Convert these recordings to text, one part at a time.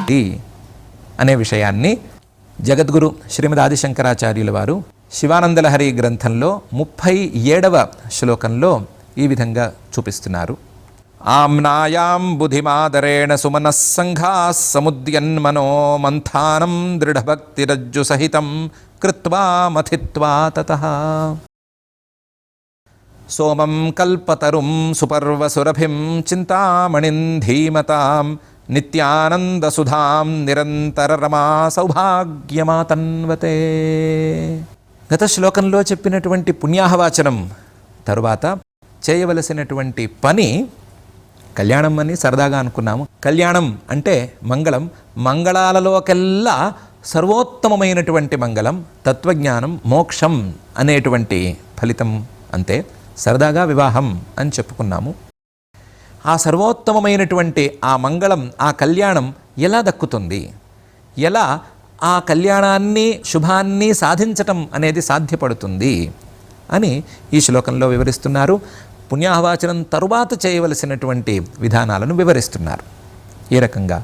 అనే విషయాన్ని జగద్గురు శ్రీమద్ ఆదిశంకరాచార్యుల వారు శివానందలహరి గ్రంథంలో 37వ శ్లోకంలో ఈ విధంగా చూపిస్తున్నారు. ఆమ్నాయాం బుధిమాదరేణ సుమనస్సంఘా సముద్యన్మనో మంథానం దృఢభక్తిరజ్జు సహితం కృత్వా మథిత్వా తతః సోమం కల్పతరుం సుపర్వసురభిం చింతామణిం ధీమతాం నిత్యానందసుధాం నిరంతరరమా సౌభాగ్యమాతన్వతే. గత శ్లోకంలో చెప్పినటువంటి పుణ్యాహవాచనం తరువాత చేయవలసినటువంటి పని కళ్యాణం అని సరదాగా అనుకున్నాము. కళ్యాణం అంటే మంగళం, మంగళాలలోకెల్లా సర్వోత్తమమైనటువంటి మంగళం తత్వజ్ఞానం, మోక్షం అనేటువంటి ఫలితం. అంతే, సరదాగా వివాహం అని చెప్పుకున్నాము. ఆ సర్వోత్తమమైనటువంటి ఆ మంగళం, ఆ కళ్యాణం ఎలా దక్కుతుంది, ఎలా ఆ కళ్యాణాన్ని శుభాన్ని సాధించటం అనేది సాధ్యపడుతుంది అని ఈ శ్లోకంలో వివరిస్తున్నారు. పుణ్యాహవాచనం తరువాత చేయవలసినటువంటి విధానాలను వివరిస్తున్నారు. ఈ రకంగా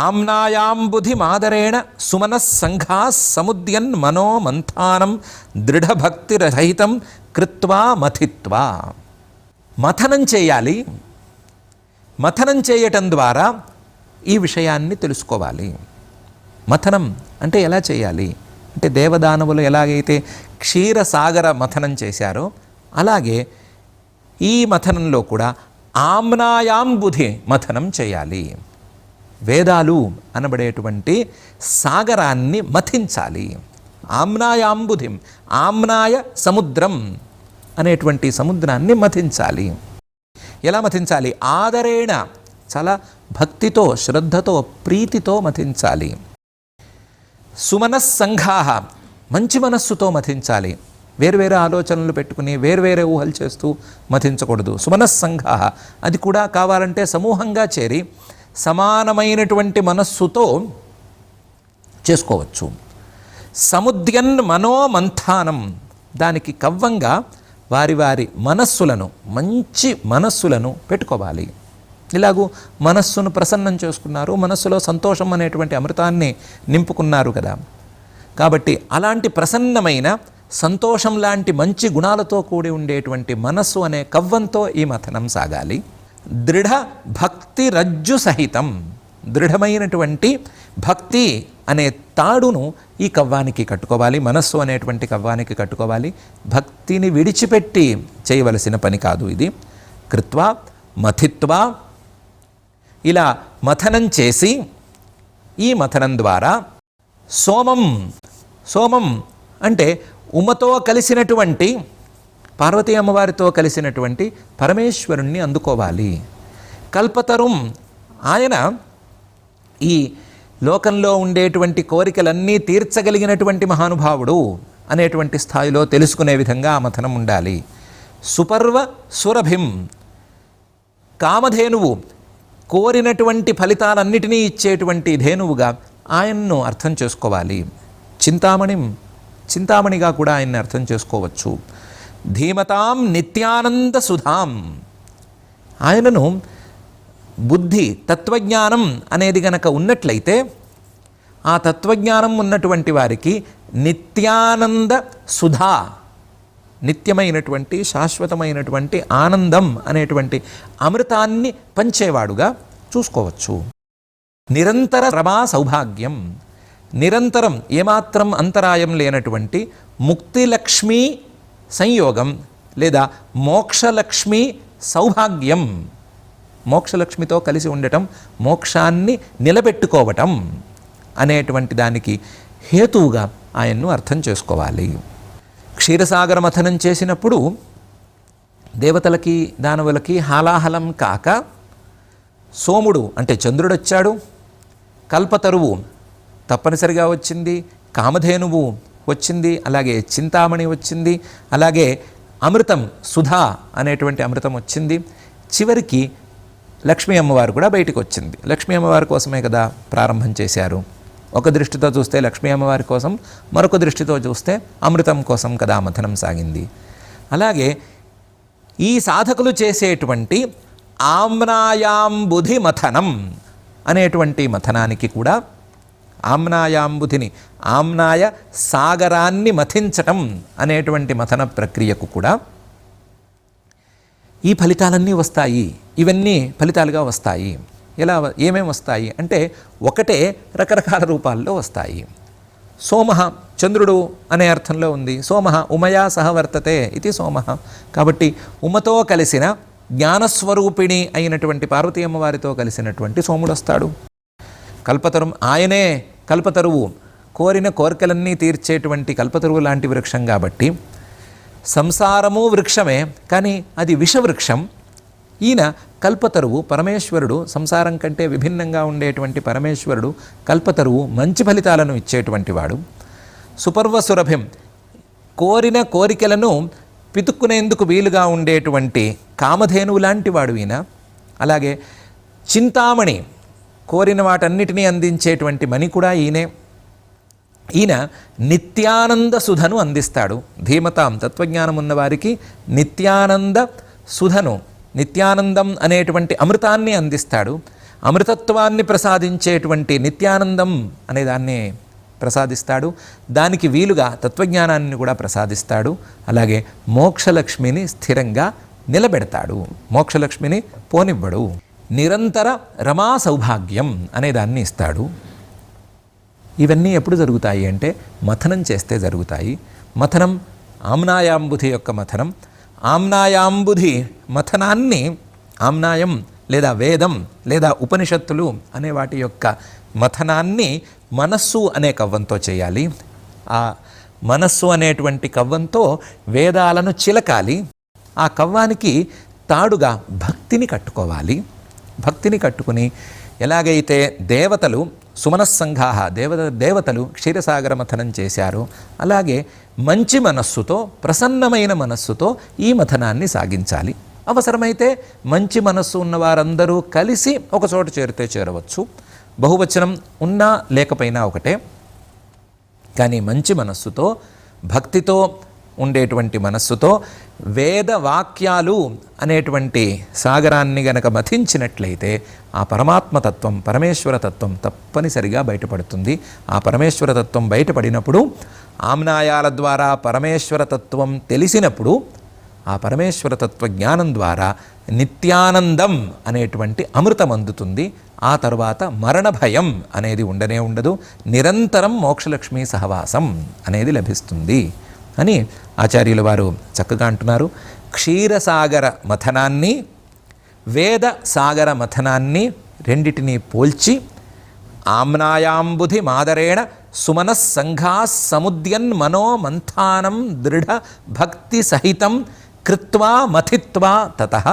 ఆమ్నాయాంబుధి మాదరేణ సుమనస్సంఘా సముద్యన్ మనో మంథానం దృఢభక్తిరహితం కృత్వా మథిత్వా. మథనం చేయాలి. మథనం చేయటం ద్వారా ఈ విషయాన్ని తెలుసుకోవాలి. మథనం అంటే ఎలా చేయాలి అంటే, దేవదానవులు ఎలాగైతే క్షీరసాగర మథనం చేశారో అలాగే ఈ మథనంలో కూడా ఆమ్నాయాంబుధి మథనం చేయాలి. వేదాలు అనబడేటువంటి సాగరాన్ని మథించాలి. ఆమ్నాయాంబుధిం, ఆమ్నాయ సముద్రం అనేటువంటి సముద్రాన్ని మథించాలి. ఎలా మథించాలి? ఆదరేణ, చాలా భక్తితో, శ్రద్ధతో, ప్రీతితో మథించాలి. సుమనస్సంఘాః, మంచి మనస్సుతో మథించాలి. వేర్వేరు ఆలోచనలు పెట్టుకుని వేర్వేరే ఊహలు చేస్తూ మథించకూడదు. సుమనస్సంఘాః, అది కూడా కావాలంటే సమూహంగా చేరి సమానమైనటువంటి మనస్సుతో చేసుకోవచ్చు. సముద్యన్ మనోమంథానం, దానికి కవ్వంగా వారి వారి మనస్సులను, మంచి మనస్సులను పెట్టుకోవాలి. ఇలాగూ మనస్సును ప్రసన్నం చేసుకున్నారు, మనస్సులో సంతోషం అనేటువంటి అమృతాన్ని నింపుకున్నారు కదా. కాబట్టి అలాంటి ప్రసన్నమైన, సంతోషం లాంటి మంచి గుణాలతో కూడి ఉండేటువంటి మనస్సు అనే కవ్వంతో ఈ మథనం సాగాలి. దృఢ భక్తి రజ్జు సహితం, దృఢమైనటువంటి భక్తి అనే తాడును ఈ కవ్వానికి కట్టుకోవాలి, మనస్సు అనేటువంటి కవ్వానికి కట్టుకోవాలి. భక్తిని విడిచిపెట్టి చేయవలసిన పని కాదు ఇది. కృత్వా మథిత్వా, ఇలా మథనం చేసి ఈ మథనం ద్వారా సోమం, సోమం అంటే ఉమతో కలిసినటువంటి, పార్వతీ అమ్మవారితో కలిసినటువంటి పరమేశ్వరుణ్ణి అందుకోవాలి. కల్పతరుం, ఆయన ఈ లోకంలో ఉండేటువంటి కోరికలన్నీ తీర్చగలిగినటువంటి మహానుభావుడు అనేటువంటి స్థాయిలో తెలుసుకునే విధంగా ఆ మథనం ఉండాలి. సుపర్వ సురభిం, కామధేనువు, కోరినటువంటి ఫలితాలన్నిటినీ ఇచ్చేటువంటి ధేనువుగా ఆయన్ను అర్థం చేసుకోవాలి. చింతామణిం, చింతామణిగా కూడా ఆయన్ని అర్థం చేసుకోవచ్చు. ధీమతాం నిత్యానంద సుధాం, ఆయనను బుద్ధి, తత్వజ్ఞానం అనేది గనక ఉన్నట్లయితే ఆ తత్వజ్ఞానం ఉన్నటువంటి వారికి నిత్యానంద సుధా, నిత్యమైనటువంటి శాశ్వతమైనటువంటి ఆనందం అనేటువంటి అమృతాన్ని పంచేవాడుగా చూసుకోవచ్చు. నిరంతర రమా సౌభాగ్యం, నిరంతరం ఏమాత్రం అంతరాయం లేనటువంటి ముక్తిలక్ష్మీ సంయోగం లేదా మోక్షలక్ష్మి సౌభాగ్యం, మోక్షలక్ష్మితో కలిసి ఉండటం, మోక్షాన్ని నిలబెట్టుకోవటం అనేటువంటి దానికి హేతువుగా ఆయన్ను అర్థం చేసుకోవాలి. క్షీరసాగర మథనం చేసినప్పుడు దేవతలకి దానవులకి హాలాహలం కాక సోముడు అంటే చంద్రుడు వచ్చాడు, కల్పతరువు తప్పనిసరిగా వచ్చింది, కామధేనువు వచ్చింది, అలాగే చింతామణి వచ్చింది, అలాగే అమృతం సుధా అనేటువంటి అమృతం వచ్చింది. చివరికి లక్ష్మీ అమ్మవారు కూడా బయటకు వచ్చింది. లక్ష్మీ అమ్మవారి కోసమే కదా ప్రారంభం చేశారు. ఒక దృష్టితో చూస్తే లక్ష్మీ అమ్మవారి కోసం, మరొక దృష్టితో చూస్తే అమృతం కోసం కదా మథనం సాగింది. అలాగే ఈ సాధకులు చేసేటువంటి ఆమ్నాయాంబుధి మథనం, అనేటువంటి మథనానికి కూడా ఆమ్నాయాంబుధిని ఆమ్నాయ సాగరాన్ని మథించటం అనేటువంటి మథన ప్రక్రియకు కూడా ఈ ఫలితాలన్నీ వస్తాయి. ఇవన్నీ ఫలితాలుగా వస్తాయి. ఎలా ఏమేమి వస్తాయి అంటే ఒకటే రకరకాల రూపాల్లో వస్తాయి. సోమః చంద్రుడు అనే అర్థంలో ఉంది. సోమః ఉమయా సహ వర్తతే ఇది సోమః. కాబట్టి ఉమతో కలిసిన జ్ఞానస్వరూపిణి అయినటువంటి పార్వతీ అమ్మవారితో కలిసినటువంటి సోముడు వస్తాడు. కల్పతరుం ఆయనే కల్పతరువు, కోరిన కోరికలన్నీ తీర్చేటువంటి కల్పతరువు లాంటి వృక్షం కాబట్టి సంసారము వృక్షమే, కానీ అది విషవృక్షం. ఈయన కల్పతరువు పరమేశ్వరుడు, సంసారం కంటే విభిన్నంగా ఉండేటువంటి పరమేశ్వరుడు కల్పతరువు, మంచి ఫలితాలను ఇచ్చేటువంటి వాడు. సుపర్వసురభిం కోరిన కోరికలను పితుక్కునేందుకు వీలుగా ఉండేటువంటి కామధేనువు లాంటి వాడు ఈయన. అలాగే చింతామణి కోరిన వాటన్నిటినీ అందించేటువంటి మణి కూడా ఈయనే. ఈయన నిత్యానంద సుధను అందిస్తాడు. ధీమతాం తత్వజ్ఞానం ఉన్నవారికి నిత్యానంద సుధను, నిత్యానందం అనేటువంటి అమృతాన్ని అందిస్తాడు. అమృతత్వాన్ని ప్రసాదించేటువంటి నిత్యానందం అనే దాన్ని ప్రసాదిస్తాడు. దానికి వీలుగా తత్వజ్ఞానాన్ని కూడా ప్రసాదిస్తాడు. అలాగే మోక్షలక్ష్మిని స్థిరంగా నిలబెడతాడు, మోక్షలక్ష్మిని పోనివ్వడు. నిరంతర రమా సౌభాగ్యం అనేదాన్ని ఇస్తాడు. ఇవన్నీ ఎప్పుడు జరుగుతాయి అంటే మథనం చేస్తే జరుగుతాయి. మథనం ఆమ్నాయాంబుధి యొక్క మథనం. ఆమ్నాయాంబుధి మథనాన్ని ఆమ్నాయం లేదా వేదం లేదా ఉపనిషత్తులు అనే వాటి యొక్క మథనాన్ని మనస్సు అనే కవ్వంతో చేయాలి. ఆ మనస్సు అనేటువంటి కవ్వంతో వేదాలను చిలకాలి. ఆ కవ్వానికి తాడుగా భక్తిని కట్టుకోవాలి. భక్తిని కట్టుకుని ఎలాగైతే దేవతలు సుమనస్సంఘాహ దేవతలు క్షీరసాగర మథనం చేశారో అలాగే మంచి మనస్సుతో ప్రసన్నమైన మనస్సుతో ఈ మథనాన్ని సాగించాలి. అవసరమైతే మంచి మనస్సు ఉన్నవారందరూ కలిసి ఒక చోట చేరితే చేరవచ్చు. బహువచనం ఉన్నా లేకపోయినా ఒకటే. కానీ మంచి మనస్సుతో భక్తితో ఉండేటువంటి మనస్సుతో వేద వాక్యాలు అనేటువంటి సాగరాన్ని గనక మథించినట్లయితే ఆ పరమాత్మతత్వం పరమేశ్వరతత్వం తప్పనిసరిగా బయటపడుతుంది. ఆ పరమేశ్వరతత్వం బయటపడినప్పుడు ఆమ్నాయాల ద్వారా పరమేశ్వరతత్వం తెలిసినప్పుడు ఆ పరమేశ్వరతత్వ జ్ఞానం ద్వారా నిత్యానందం అనేటువంటి అమృతం అందుతుంది. ఆ తర్వాత మరణ భయం అనేది ఉండనే ఉండదు. నిరంతరం మోక్షలక్ష్మీ సహవాసం అనేది లభిస్తుంది అని ఆచార్యుల వారు చక్కగా అంటున్నారు. క్షీరసాగర మథనాన్ని వేద సాగర మథనాన్ని రెండిటినీ పోల్చి ఆమ్నాయాంబుధి మాదరేణ సుమనస్సంఘా సముద్యన్ మనోమంథానం దృఢ భక్తి సహితం కృత్వా మథిత్వా తతః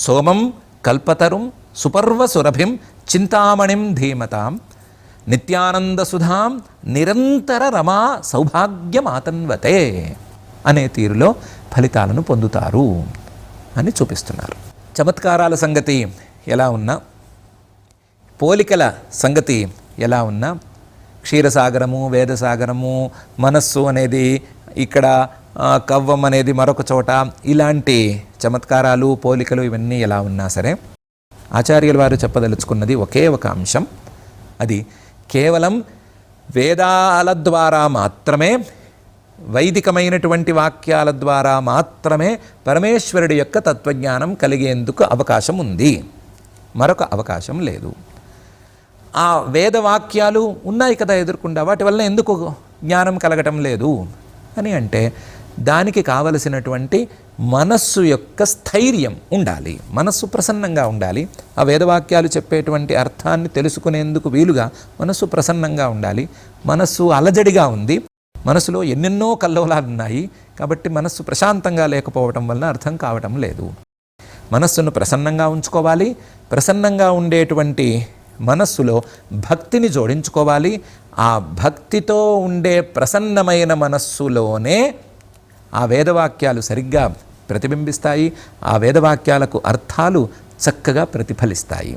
సోమం కల్పతరుం సుపర్వసురభిం చింతామణిం ధీమతాం నిత్యానందసుధాం నిరంతర రమా సౌభాగ్యమాతన్వతే అనే తీరులో ఫలితాలను పొందుతారు అని చూపిస్తున్నారు. చమత్కారాల సంగతి ఎలా ఉన్నా, పోలికల సంగతి ఎలా ఉన్నా, క్షీరసాగరము వేదసాగరము మనస్సు అనేది ఇక్కడ, కవ్వం అనేది మరొక చోట, ఇలాంటి చమత్కారాలు పోలికలు ఇవన్నీ ఎలా ఉన్నా సరే ఆచార్యుల వారు చెప్పదలుచుకున్నది ఒకే ఒక అంశం. అది కేవలం వేదాల ద్వారా మాత్రమే, వైదికమైనటువంటి వాక్యాల ద్వారా మాత్రమే పరమేశ్వరుడి యొక్క తత్వజ్ఞానం కలిగేందుకు అవకాశం ఉంది, మరొక అవకాశం లేదు. ఆ వేదవాక్యాలు ఉన్నాయి కదా ఎదుర్కొండా, వాటి వల్ల ఎందుకు జ్ఞానం కలగటం లేదు అని అంటే దానికి కావలసినటువంటి మనస్సు యొక్క స్థైర్యం ఉండాలి, మనస్సు ప్రసన్నంగా ఉండాలి. ఆ వేదవాక్యాలు చెప్పేటువంటి అర్థాన్ని తెలుసుకునేందుకు వీలుగా మనస్సు ప్రసన్నంగా ఉండాలి. మనస్సు అలజడిగా ఉంది, మనసులో ఎన్నెన్నో కల్లోలాలు ఉన్నాయి. కాబట్టి మనస్సు ప్రశాంతంగా లేకపోవటం వలన అర్థం కావటం లేదు. మనస్సును ప్రసన్నంగా ఉంచుకోవాలి. ప్రసన్నంగా ఉండేటువంటి మనస్సులో భక్తిని జోడించుకోవాలి. ఆ భక్తితో ఉండే ప్రసన్నమైన మనస్సులోనే ఆ వేదవాక్యాలు సరిగ్గా ప్రతిబింబిస్తాయి. ఆ వేదవాక్యాలకు అర్థాలు చక్కగా ప్రతిఫలిస్తాయి.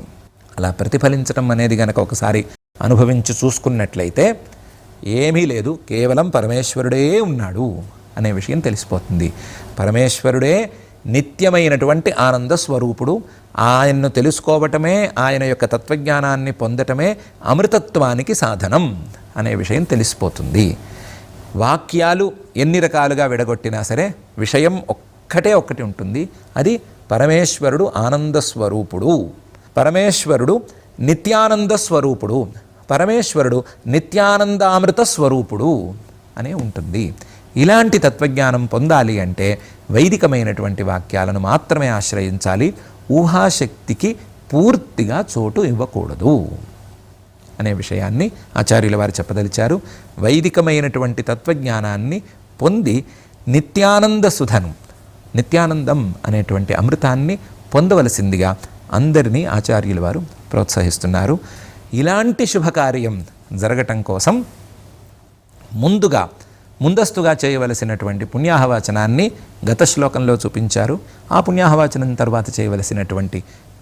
అలా ప్రతిఫలించటం అనేది గనక ఒకసారి అనుభవించి చూసుకున్నట్లయితే ఏమీ లేదు, కేవలం పరమేశ్వరుడే ఉన్నాడు అనే విషయం తెలిసిపోతుంది. పరమేశ్వరుడే నిత్యమైనటువంటి ఆనంద స్వరూపుడు. ఆయన్ను తెలుసుకోవటమే, ఆయన యొక్క తత్వజ్ఞానాన్ని పొందటమే అమృతత్వానికి సాధనం అనే విషయం తెలిసిపోతుంది. వాక్యాలు ఎన్ని రకాలుగా విడగొట్టినా సరే విషయం ఒక్కటి ఉంటుంది. అది పరమేశ్వరుడు ఆనంద స్వరూపుడు, పరమేశ్వరుడు నిత్యానంద స్వరూపుడు, పరమేశ్వరుడు నిత్యానందామృత స్వరూపుడు అనే ఉంటుంది. ఇలాంటి తత్వజ్ఞానం పొందాలి అంటే వైదికమైనటువంటి వాక్యాలను మాత్రమే ఆశ్రయించాలి. ఊహాశక్తికి పూర్తిగా చోటు ఇవ్వకూడదు అనే విషయాన్ని ఆచార్యుల వారు చెప్పదలిచారు. వైదికమైనటువంటి తత్వజ్ఞానాన్ని పొంది నిత్యానంద సుధను, నిత్యానందం అనేటువంటి అమృతాన్ని పొందవలసిందిగా అందరినీ ఆచార్యుల వారు ప్రోత్సహిస్తున్నారు. ఇలాంటి శుభకార్యం జరగటం కోసం ముందస్తుగా చేయవలసినటువంటి పుణ్యాహవాచనాన్ని గత శ్లోకంలో చూపించారు. ఆ పుణ్యాహవాచనం తర్వాత చేయవలసినటువంటి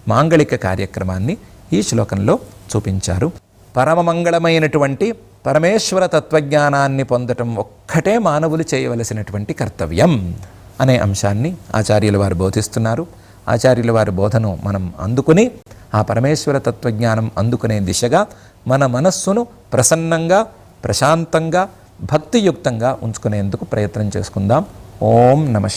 మాంగళిక కార్యక్రమాన్ని ఈ శ్లోకంలో చూపించారు. పరమమంగళమైనటువంటి పరమేశ్వర తత్వజ్ఞానాన్ని పొందటం ఒక్కటే మానవులు చేయవలసినటువంటి కర్తవ్యం అనే అంశాన్ని ఆచార్యుల వారు బోధిస్తున్నారు. ఆచార్యుల వారి బోధను మనం అందుకుని ఆ పరమేశ్వర తత్వజ్ఞానం అందుకునే దిశగా మన మనస్సును ప్రసన్నంగా, ప్రశాంతంగా, భక్తియుక్తంగా ఉంచుకునేందుకు ప్రయత్నం చేసుకుందాం. ఓం నమః.